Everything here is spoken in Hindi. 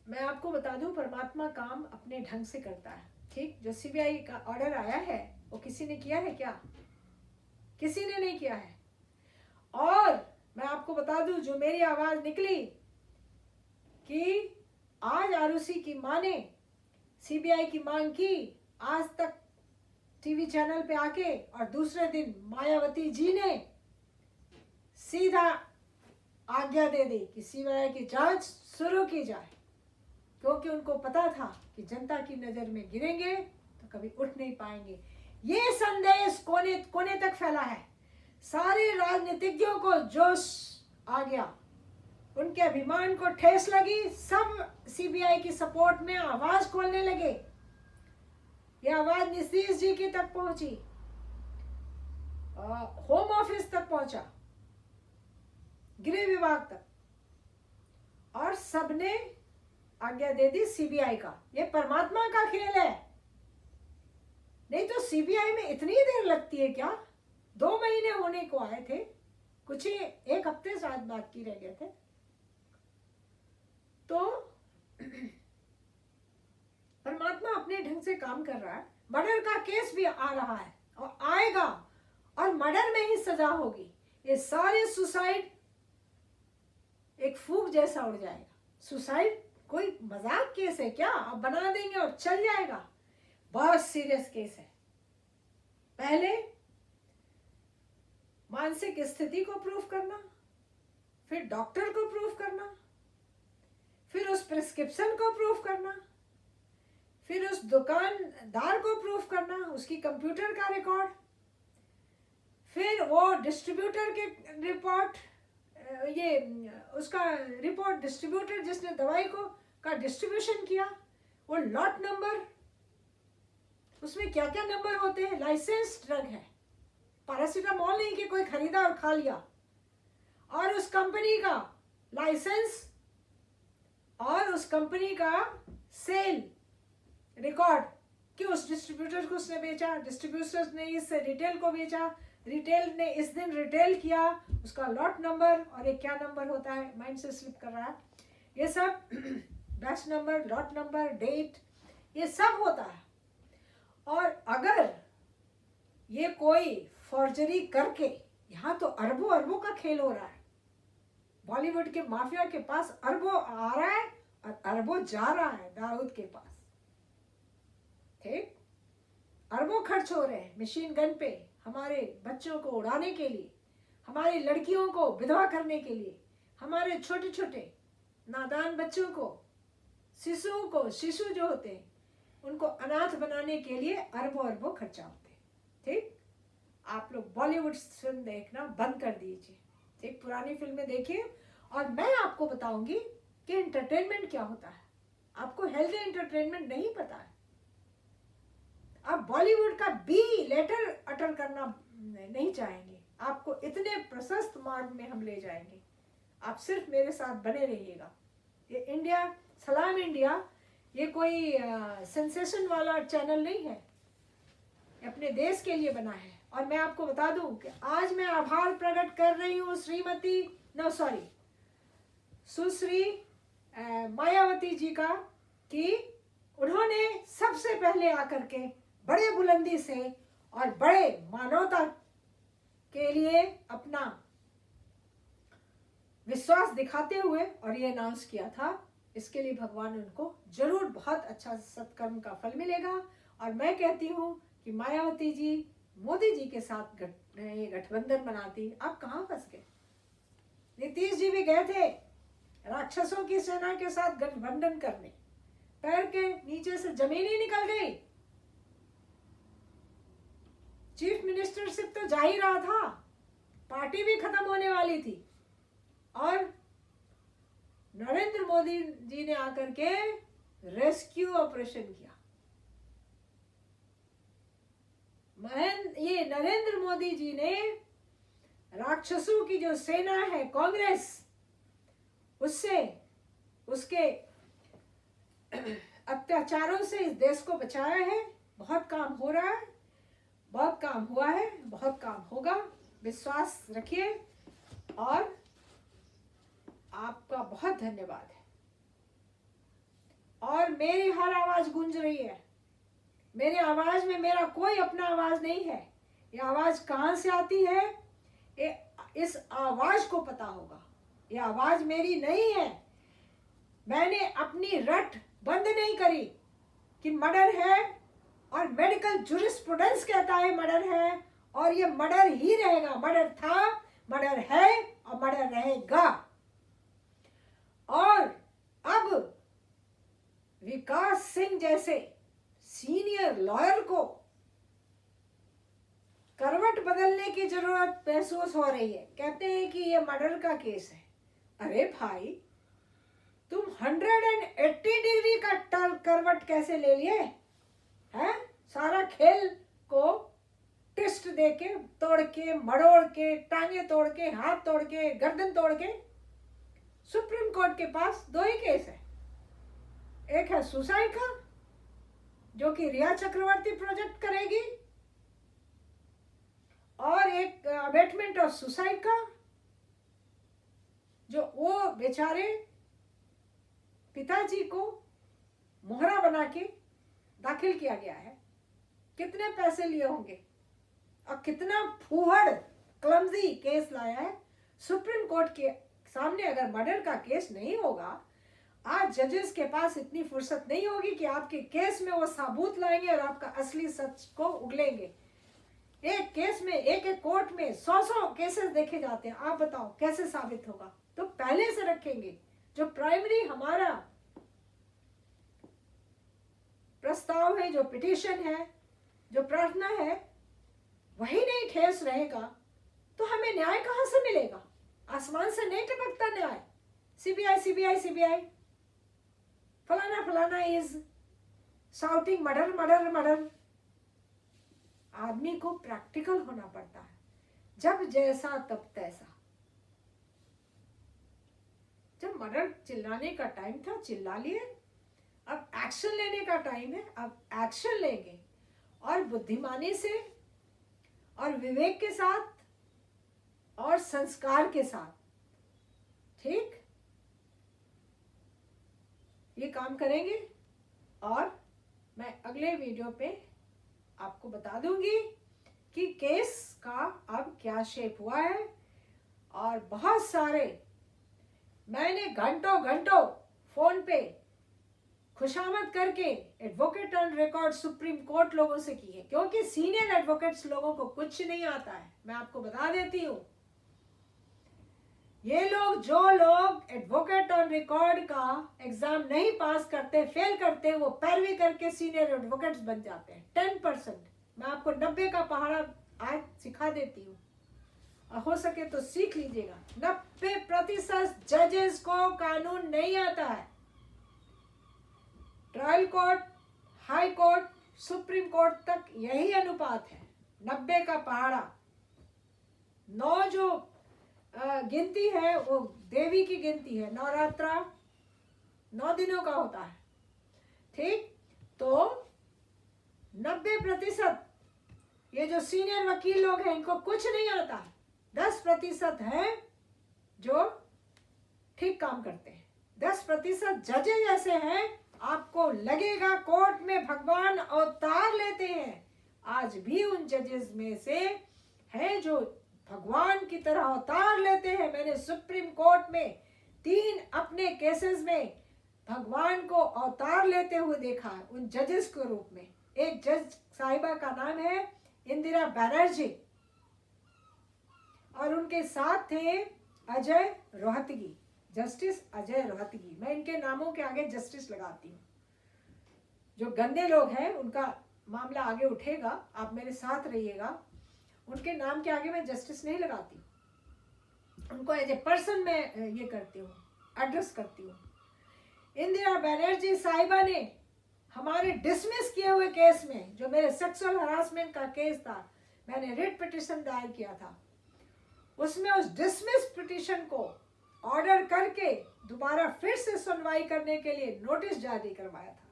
मैं आपको बता दूं, परमात्मा काम अपने ढंग से करता है। ठीक, जो सीबीआई का ऑर्डर आया है वो किसी ने किया है क्या? किसी ने नहीं किया है। और मैं आपको बता दूं, जो मेरी आवाज निकली कि आज आरुषि की मां ने सीबीआई की मांग की, आज तक टीवी चैनल पे आके, और दूसरे दिन मायावती जी ने सीधा आज्ञा दे दी कि सीबीआई की जांच शुरू की जाए, क्योंकि उनको पता था कि जनता की नजर में गिरेंगे तो कभी उठ नहीं पाएंगे। ये संदेश कोने कोने तक फैला है। सारे राजनीतिज्ञों को जोश आ गया, उनके अभिमान को ठेस लगी, सब सीबीआई की सपोर्ट में आवाज खोलने लगे। ये आवाज नीतीश जी की तक पहुंची, होम ऑफिस तक पहुंचा, गृह विभाग तक, और सबने आज्ञा दे दी सीबीआई का। ये परमात्मा का खेल है। नहीं तो सीबीआई में इतनी देर लगती है क्या? 2 महीने होने को आए थे, कुछ ही 1 हफ्ते शायद बाकी रह गए थे। तो परमात्मा अपने ढंग से काम कर रहा है। मर्डर का केस भी आ रहा है और आएगा, और मर्डर में ही सजा होगी। ये सारे सुसाइड एक फूक जैसा उड़ जाएगा। सुसाइड कोई मजाक केस है क्या? आप बना देंगे और चल जाएगा। बहुत सीरियस केस है। पहले मानसिक स्थिति को प्रूफ करना, फिर डॉक्टर को प्रूफ करना, फिर उस प्रिस्क्रिप्शन को प्रूफ करना, फिर उस दुकानदार को प्रूफ करना, उसकी कंप्यूटर का रिकॉर्ड, फिर वो डिस्ट्रीब्यूटर के रिपोर्ट, ये उसका रिपोर्ट, डिस्ट्रीब्यूटर जिसने दवाई को का डिस्ट्रीब्यूशन किया, वो लॉट नंबर, उसमें क्या क्या नंबर होते हैं। लाइसेंस ड्रग है, पैरासीटामोल नहीं कि कोई खरीदा और खा लिया। और उस कंपनी का लाइसेंस और उस कंपनी का सेल रिकॉर्ड कि उस डिस्ट्रीब्यूटर को उसने बेचा, डिस्ट्रीब्यूटर ने इस रिटेल को बेचा, रिटेल ने इस दिन रिटेल किया, उसका लॉट नंबर, और एक क्या नंबर होता है, माइंड से स्लिप कर रहा है, ये सब batch number, lot number, date, ये सब होता है। और अगर ये कोई फॉर्जरी करके, यहाँ तो अरबों अरबों का खेल हो रहा है। बॉलीवुड के माफिया के पास अरबों आ रहा है और अरबों जा रहा है दाऊद के पास। ठीक, अरबों खर्च हो रहे हैं मशीन गन पे, हमारे बच्चों को उड़ाने के लिए, हमारी लड़कियों को विधवा करने के लिए, हमारे छोटे छोटे नादान बच्चों को, शिशुओं को, शिशु जो होते हैं उनको अनाथ बनाने के लिए अरबों अरबों खर्चा होते हैं। ठीक, आप लोग बॉलीवुड फिल्म देखना बंद कर दीजिए। ठीक, पुरानी फिल्में देखिए। और मैं आपको बताऊंगी कि एंटरटेनमेंट क्या होता है। आपको हेल्दी एंटरटेनमेंट नहीं पता है। आप बॉलीवुड का बी लेटर अटर करना नहीं चाहेंगे। आपको इतने प्रशस्त मार्ग में हम ले जाएंगे, आप सिर्फ मेरे साथ बने रहिएगा। ये इंडिया सलाम इंडिया, ये कोई सेंसेशन वाला चैनल नहीं है, अपने देश के लिए बना है। और मैं आपको बता दूं कि आज मैं आभार प्रकट कर रही हूँ सुश्री मायावती जी का, कि उन्होंने सबसे पहले आकर के बड़े बुलंदी से और बड़े मानवता के लिए अपना विश्वास दिखाते हुए और ये अनाउंस किया था। इसके लिए भगवान उनको जरूर बहुत अच्छा सत्कर्म का फल मिलेगा। और मैं कहती हूँ कि मायावती जी मोदी जी के साथ गठबंधन बनाती, आप कहाँ फंस गए? नीतीश जी भी गए थे राक्षसों की सेना के साथ गठबंधन करने, पैर के नीचे से जमीन ही निकल गई। चीफ मिनिस्टरशिप तो जा ही रहा था, पार्टी भी खत्म होने वाली थी, और नरेंद्र मोदी जी ने आकर के रेस्क्यू ऑपरेशन किया। ये नरेंद्र मोदी जी ने राक्षसों की जो सेना है कांग्रेस, उससे, उसके अत्याचारों से इस देश को बचाया है। बहुत काम हो रहा है, बहुत काम हुआ है, बहुत काम होगा। विश्वास रखिए और आपका बहुत धन्यवाद है। और मेरी हर आवाज गूंज रही है। मेरी आवाज में मेरा कोई अपना आवाज नहीं है। ये आवाज कहाँ से आती है, ये इस आवाज को पता होगा। ये आवाज मेरी नहीं है। मैंने अपनी रट बंद नहीं करी कि मर्डर है और मेडिकल जूरिस्प्रूडेंस कहता है मर्डर है, और ये मर्डर ही रहेगा। मर्डर था, मर्डर है और मर्डर रहेगा। और अब विकास सिंह जैसे सीनियर लॉयर को करवट बदलने की जरूरत महसूस हो रही है। कहते हैं कि ये मर्डर का केस है। अरे भाई, तुम 180 डिग्री का करवट कैसे ले लिए हैं? सारा खेल को ट्विस्ट देके, तोड़ के, मरोड़ के, टांगे तोड़ के, हाथ तोड़ के, गर्दन तोड़ के। सुप्रीम कोर्ट के पास दो ही केस है। एक है सुसाइड का, जो कि रिया चक्रवर्ती प्रोजेक्ट करेगी, और एक अबेटमेंट ऑफ सुसाइड का, जो वो बेचारे पिताजी को मोहरा बना के दाखिल किया गया है। कितने पैसे लिए होंगे और कितना फूहड़ क्लमजी केस लाया है। सुप्रीम कोर्ट के सामने अगर मर्डर का केस नहीं होगा, आज जजेस के पास इतनी फुर्सत नहीं होगी कि आपके केस में वो सबूत लाएंगे और आपका असली सच को उगलेंगे। एक केस में, एक एक कोर्ट में 100 केसेस देखे जाते हैं। आप बताओ कैसे साबित होगा? तो पहले से रखेंगे। जो प्राइमरी हमारा प्रस्ताव है, जो पिटीशन है, जो प्रार्थना है, वही नहीं ठेस रहेगा तो हमें न्याय कहां से मिलेगा? आसमान से नहीं टपकता न्याय। सीबीआई सीबीआई सीबीआई, फलाना फलाना is shouting murder murder murder. आदमी को प्रैक्टिकल होना पड़ता है। जब जैसा तब तैसा। जब मर्डर चिल्लाने का टाइम था, चिल्ला लिए। अब एक्शन लेने का टाइम है, अब एक्शन लेंगे, और बुद्धिमानी से और विवेक के साथ और संस्कार के साथ। ठीक, ये काम करेंगे। और मैं अगले वीडियो पे आपको बता दूंगी कि केस का अब क्या शेप हुआ है। और बहुत सारे, मैंने घंटों घंटों फोन पे खुशामद करके advocate on record supreme court लोगों से की है, क्योंकि सीनियर एडवोकेट्स लोगों को कुछ नहीं आता है। मैं आपको बता देती हूँ, ये लोग, जो लोग एडवोकेट ऑन रिकॉर्ड का एग्जाम नहीं पास करते, फेल करते, वो पैरवी करके सीनियर एडवोकेट्स बन जाते हैं। 10%। मैं आपको 90 का पहाड़ा आज सिखा देती हूँ, और हो सके तो सीख लीजिएगा। 90% जजेस को कानून नहीं आता है। Trial court, high court, supreme court तक यही अनुपात है, 90 का पहाड़ा। 9 जो गिनती है वो देवी की गिनती है। नवरात्रा 9 दिनों का होता है। ठीक, तो 90% ये जो सीनियर वकील लोग हैं, इनको कुछ नहीं आता। 10% है जो ठीक काम करते हैं। 10% जजेस ऐसे हैं, आपको लगेगा कोर्ट में भगवान अवतार लेते हैं। आज भी उन जजेस में से हैं जो भगवान की तरह अवतार लेते हैं। मैंने सुप्रीम कोर्ट में 3 अपने केसेस में भगवान को अवतार लेते हुए देखा है, उन जजेस के रूप में। एक जज साहिबा का नाम है इंदिरा बनर्जी, और उनके साथ थे अजय रोहतगी, जस्टिस अजय रोहतगी। मैं इनके नामों के आगे जस्टिस लगाती हूँ। जो गंदे लोग हैं उनका मामला आगे उठेगा, आप मेरे साथ रहिएगा। उनके नाम के आगे मैं जस्टिस नहीं लगाती, उनको एज ए पर्सन मैं ये करती हूँ, एड्रेस करती हूँ। इंदिरा बनर्जी साहिबा ने हमारे डिसमिस किए हुए केस में, जो मेरे सेक्सुअल हरासमेंट का केस था, मैंने रिट पिटीशन दायर किया था, उसमें उस डिसमिस पिटीशन को ऑर्डर करके दोबारा फिर से सुनवाई करने के लिए नोटिस जारी करवाया था।